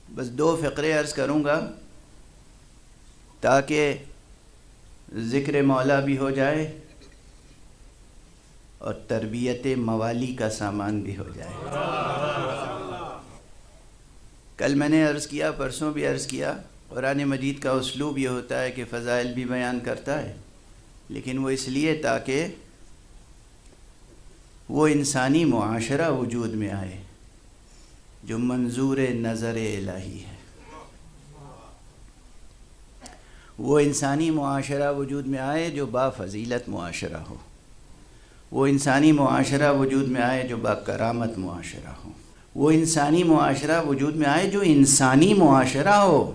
بس 2 فقرے عرض کروں گا تاکہ ذکر مولا بھی ہو جائے اور تربیت موالی کا سامان بھی ہو جائے۔ کل میں نے عرض کیا، پرسوں بھی عرض کیا، قرآن مجید کا اسلوب یہ ہوتا ہے کہ فضائل بھی بیان کرتا ہے، لیکن وہ اس لیے تاکہ وہ انسانی معاشرہ وجود میں آئے جو منظور نظر الہی ہے، وہ انسانی معاشرہ وجود میں آئے جو با فضیلت معاشرہ ہو، وہ انسانی معاشرہ وجود میں آئے جو با کرامت معاشرہ ہو، وہ انسانی معاشرہ وجود میں آئے جو انسانی معاشرہ ہو۔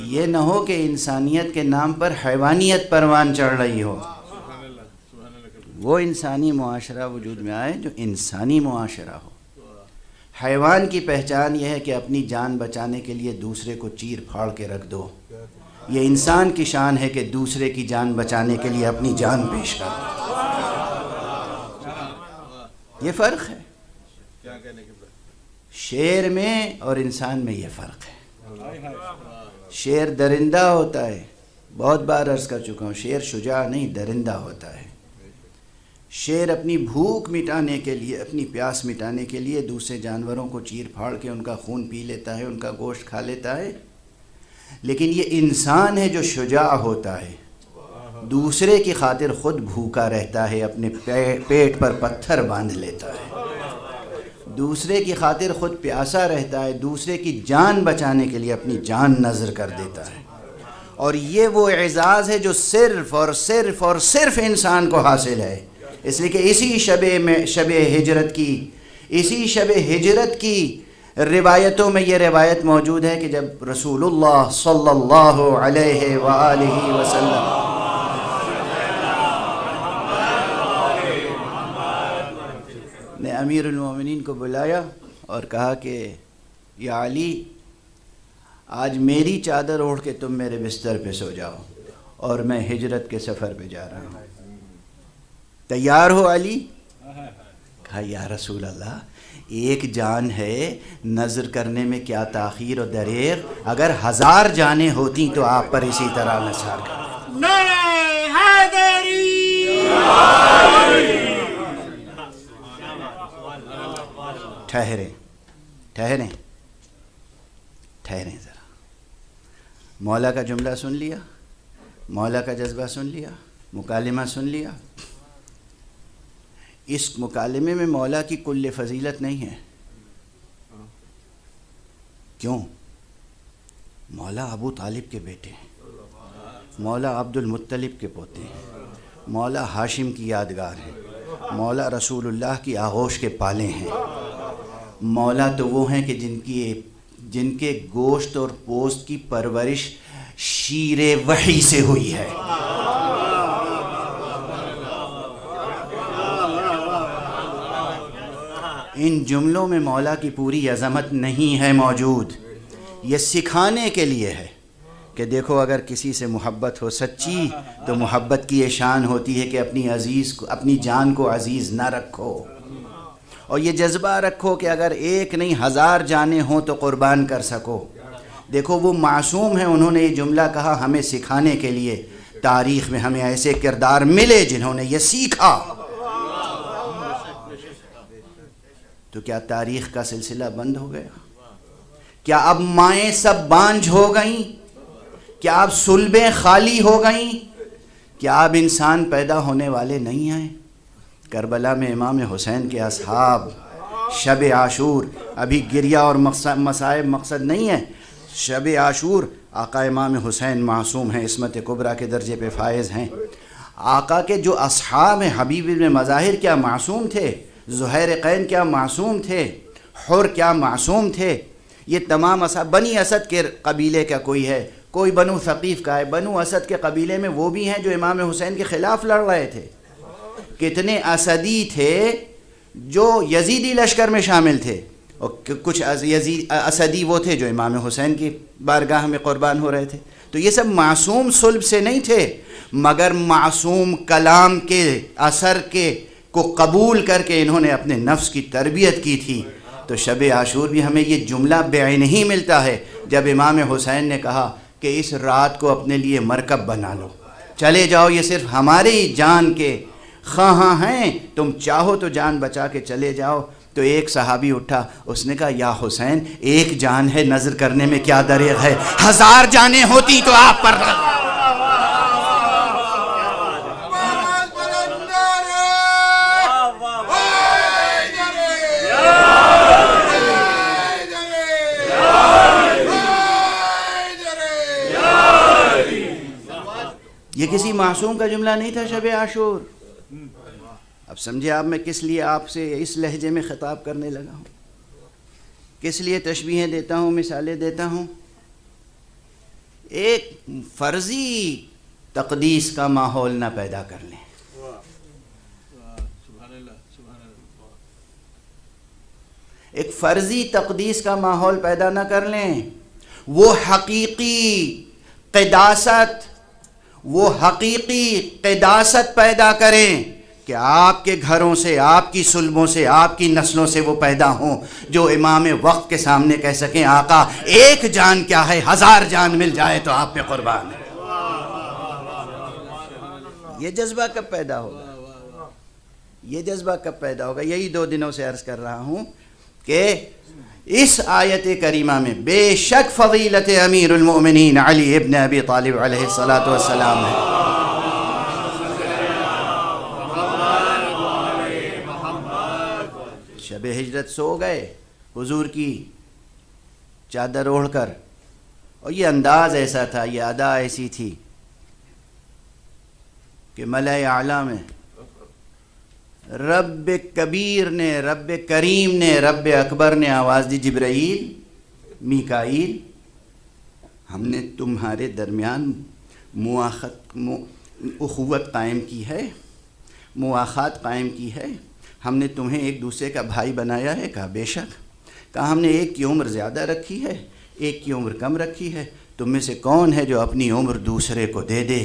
یہ نہ ہو کہ انسانیت کے نام پر حیوانیت پروان چڑھ رہی ہو۔ وہ انسانی معاشرہ وجود میں آئے جو انسانی معاشرہ ہو۔ حیوان کی پہچان یہ ہے کہ اپنی جان بچانے کے لیے دوسرے کو چیر پھاڑ کے رکھ دو، یہ انسان کی شان ہے کہ دوسرے کی جان بچانے کے لیے اپنی جان پیش کر دو۔ یہ فرق ہے، شیر میں اور انسان میں یہ فرق ہے۔ شیر درندہ ہوتا ہے، بہت بار عرض کر چکا ہوں، شیر شجاع نہیں درندہ ہوتا ہے۔ شیر اپنی بھوک مٹانے کے لیے، اپنی پیاس مٹانے کے لیے دوسرے جانوروں کو چیر پھاڑ کے ان کا خون پی لیتا ہے، ان کا گوشت کھا لیتا ہے، لیکن یہ انسان ہے جو شجاع ہوتا ہے، دوسرے کی خاطر خود بھوکا رہتا ہے، اپنے پیٹ پر پتھر باندھ لیتا ہے، دوسرے کی خاطر خود پیاسا رہتا ہے، دوسرے کی جان بچانے کے لیے اپنی جان نذر کر دیتا ہے۔ اور یہ وہ اعزاز ہے جو صرف اور صرف اور صرف انسان کو حاصل ہے، اس لیے کہ اسی شب ہجرت کی روایتوں میں یہ روایت موجود ہے کہ جب رسول اللہ صلی اللہ علیہ وآلہ وسلم نے امیر المومنین کو بلایا اور کہا کہ یا علی، آج میری چادر اوڑھ کے تم میرے بستر پہ سو جاؤ اور میں ہجرت کے سفر پہ جا رہا ہوں، تیار ہو علی؟ کہا یا رسول اللہ، ایک جان ہے، نظر کرنے میں کیا تاخیر و دریغ، اگر 1000 جانیں ہوتی تو آپ پر اسی طرح نثار کر دیتے۔ نعرہ حیدری! ٹھہریں ذرا، مولا کا جملہ سن لیا، مولا کا جذبہ سن لیا، مکالمہ سن لیا۔ اس مکالمے میں مولا کی کل فضیلت نہیں ہے۔ کیوں؟ مولا ابو طالب کے بیٹے ہیں، مولا عبد المطلب کے پوتے ہیں، مولا ہاشم کی یادگار ہیں، مولا رسول اللہ کی آغوش کے پالے ہیں۔ مولا تو وہ ہیں کہ جن کے گوشت اور پوست کی پرورش شیر وحی سے ہوئی ہے۔ ان جملوں میں مولا کی پوری عظمت نہیں ہے موجود، یہ سکھانے کے لیے ہے کہ دیکھو اگر کسی سے محبت ہو سچی تو محبت کی یہ شان ہوتی ہے کہ اپنی جان کو عزیز نہ رکھو، اور یہ جذبہ رکھو کہ اگر 1 نہیں 1000 جانیں ہوں تو قربان کر سکو۔ دیکھو وہ معصوم ہیں، انہوں نے یہ جملہ کہا ہمیں سکھانے کے لیے، تاریخ میں ہمیں ایسے کردار ملے جنہوں نے یہ سیکھا۔ تو کیا تاریخ کا سلسلہ بند ہو گیا؟ کیا اب مائیں سب بانجھ ہو گئیں؟ کیا اب صلبیں خالی ہو گئیں؟ کیا اب انسان پیدا ہونے والے نہیں ہیں؟ کربلا میں امام حسین کے اصحاب شب عاشور، ابھی گریہ اور مصائب مقصد نہیں ہے، شب عاشور آقا امام حسین معصوم ہیں، عصمت کبریٰ کے درجے پہ فائز ہیں۔ آقا کے جو اصحاب ہیں، حبیب ابن مظاہر کیا معصوم تھے؟ زہیر قین کیا معصوم تھے؟ حر کیا معصوم تھے؟ یہ تمام اصحاب، بنی اسد کے قبیلے کا کوئی ہے، کوئی بنو ثقیف کا ہے، بنو اسد کے قبیلے میں وہ بھی ہیں جو امام حسین کے خلاف لڑ رہے تھے۔ کتنے اسدی تھے جو یزیدی لشکر میں شامل تھے، اور کچھ اسدی وہ تھے جو امام حسین کی بارگاہ میں قربان ہو رہے تھے۔ تو یہ سب معصوم صلب سے نہیں تھے، مگر معصوم کلام کے اثر کو قبول کر کے انہوں نے اپنے نفس کی تربیت کی تھی، تو شب عاشور بھی ہمیں یہ جملہ بعین ہی ملتا ہے جب امام حسین نے کہا کہ اس رات کو اپنے لیے مرکب بنا لو، چلے جاؤ، یہ صرف ہماری جان کے خواہاں ہیں، تم چاہو تو جان بچا کے چلے جاؤ۔ تو ایک صحابی اٹھا، اس نے کہا یا حسین ایک جان ہے، نظر کرنے میں کیا دریغ ہے، 1000 جانیں ہوتی تو آپ پر یہ کسی معصوم کا جملہ نہیں تھا شب عاشور۔ اب سمجھے آپ میں کس لیے آپ سے اس لہجے میں خطاب کرنے لگا ہوں، کس لیے تشبیہیں دیتا ہوں، مثالیں دیتا ہوں۔ ایک فرضی تقدیس کا ماحول نہ پیدا کر لیں، ایک فرضی تقدیس کا ماحول پیدا نہ کر لیں، وہ حقیقی قداست پیدا کریں کہ آپ کے گھروں سے، آپ کی سلبوں سے، آپ کی نسلوں سے وہ پیدا ہوں جو امام وقت کے سامنے کہہ سکیں آقا ایک جان کیا ہے، 1000 جان مل جائے تو آپ پہ قربان ہے۔ یہ جذبہ کب پیدا ہوگا؟ یہ جذبہ کب پیدا ہوگا؟ یہی 2 دنوں سے عرض کر رہا ہوں کہ اس آیت کریمہ میں بے شک فضیلت امیر المؤمنین علی ابن ابی طالب علیہ السلام ہے۔ شب ہجرت سو گئے حضور کی چادر اوڑھ کر، اور یہ انداز ایسا تھا، یہ ادا ایسی تھی کہ ملأ اعلیٰ میں رب کبیر نے، رب کریم نے، رب اکبر نے آواز دی جبرائیل، میکائیل، ہم نے تمہارے درمیان اخوت قائم کی ہے، مواخات قائم کی ہے، ہم نے تمہیں ایک دوسرے کا بھائی بنایا ہے۔ کہا بے شک۔ کہا ہم نے ایک کی عمر زیادہ رکھی ہے، ایک کی عمر کم رکھی ہے، تم میں سے کون ہے جو اپنی عمر دوسرے کو دے دے؟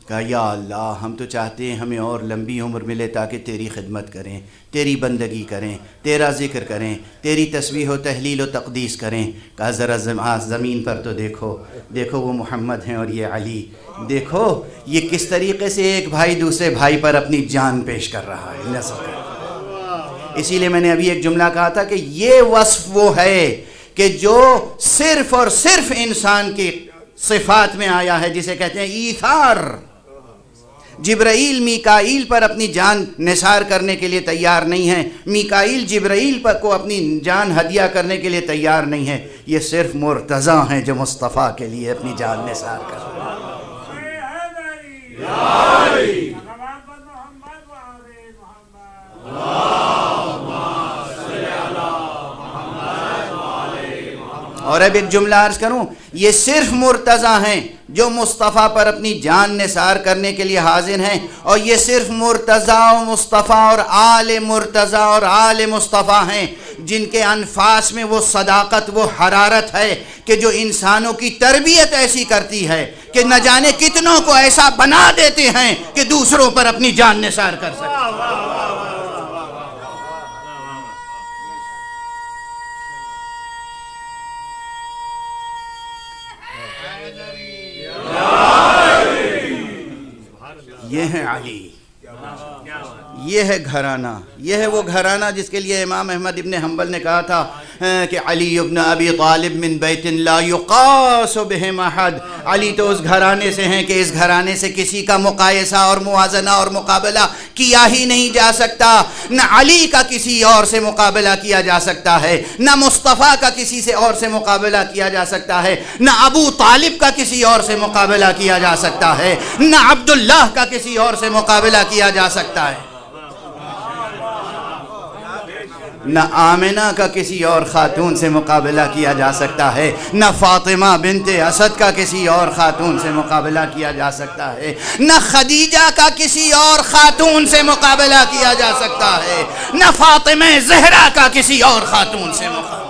کہا یا اللہ ہم تو چاہتے ہیں ہمیں اور لمبی عمر ملے تاکہ تیری خدمت کریں، تیری بندگی کریں، تیرا ذکر کریں، تیری تسبیح و تحلیل و تقدیس کریں۔ کہا ذرا زمین پر تو دیکھو وہ محمد ہیں اور یہ علی، دیکھو یہ کس طریقے سے ایک بھائی دوسرے بھائی پر اپنی جان پیش کر رہا ہے، نصر۔ اسی لیے میں نے ابھی ایک جملہ کہا تھا کہ یہ وصف وہ ہے کہ جو صرف اور صرف انسان کی صفات میں آیا ہے، جسے کہتے ہیں ایثار۔ جبرائیل میکائیل پر اپنی جان نثار کرنے کے لیے تیار نہیں ہے، میکائیل جبرائیل پر کو اپنی جان ہدیہ کرنے کے لیے تیار نہیں ہے، یہ صرف مرتضیٰ ہیں جو مصطفیٰ کے لیے اپنی جان نثار کر رہے ہیں۔ اور اب ایک جملہ عرض کروں، یہ صرف مرتضیٰ ہیں جو مصطفیٰ پر اپنی جان نثار کرنے کے لیے حاضر ہیں، اور یہ صرف مرتضیٰ و مصطفیٰ اور آل مرتضیٰ اور آل مصطفیٰ ہیں جن کے انفاس میں وہ صداقت، وہ حرارت ہے کہ جو انسانوں کی تربیت ایسی کرتی ہے کہ نہ جانے کتنوں کو ایسا بنا دیتے ہیں کہ دوسروں پر اپنی جان نثار کر سکتے ہیں۔ یہ ہے علی، یہ ہے گھرانہ، یہ ہے وہ گھرانہ جس کے لیے امام احمد ابن حنبل نے کہا تھا کہ علی ابن ابی طالب من بیت لا یقاس بہم احد، علی تو اس گھرانے سے ہیں کہ اس گھرانے سے کسی کا مقایسہ اور موازنہ اور مقابلہ کیا ہی نہیں جا سکتا، نہ علی کا کسی اور سے مقابلہ کیا جا سکتا ہے، نہ مصطفیٰ کا کسی سے اور سے مقابلہ کیا جا سکتا ہے، نہ ابو طالب کا کسی اور سے مقابلہ کیا جا سکتا ہے، نہ عبداللہ کا کسی اور سے مقابلہ کیا جا سکتا ہے، نہ آمنہ کا کسی اور خاتون سے مقابلہ کیا جا سکتا ہے، نہ فاطمہ بنت اسد کا کسی اور خاتون سے مقابلہ کیا جا سکتا ہے، نہ خدیجہ کا کسی اور خاتون سے مقابلہ کیا جا سکتا ہے، نہ فاطمہ زہرا کا کسی اور خاتون سے مقابلہ۔